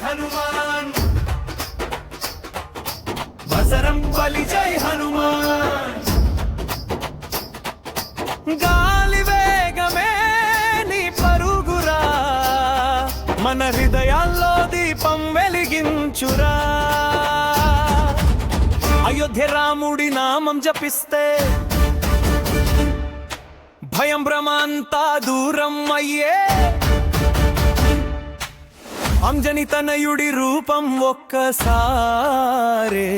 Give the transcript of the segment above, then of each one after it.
హనుమాన్ బజరంగబలి జై హనుమాన్ గాలి వేగమే నీ పరుగురా మన హృదయాల్లో దీపం వెలిగించురా అయోధ్య రాముడి నామం జపిస్తే భయం భ్రమంతా దూరం అయ్యే అంజని తనయుడి రూపం ఒక్కసారే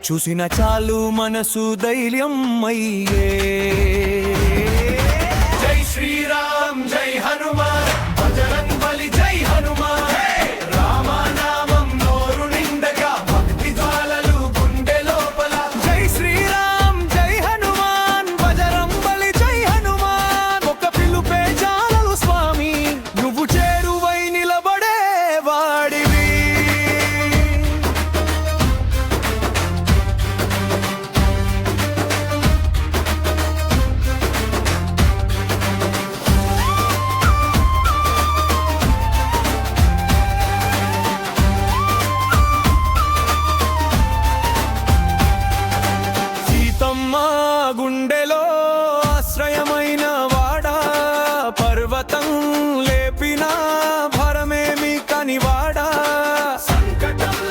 చూసిన చాలు మనసు ధైర్యం అయ్యే జై శ్రీరామ్ జై హనుమాన్ బజరంగబలి జై హనుమాన్ రామనామం నోరు నిండగా భక్తి జ్వాలలు గుండె లోపల జై శ్రీరామ్ జై హనుమాన్ బజరంగబలి జై హనుమాన్ ఒక పిలుపే చాలలు స్వామి నువ్వు చేరువై నిలబడే వాడివి సీతమ్మ గుండె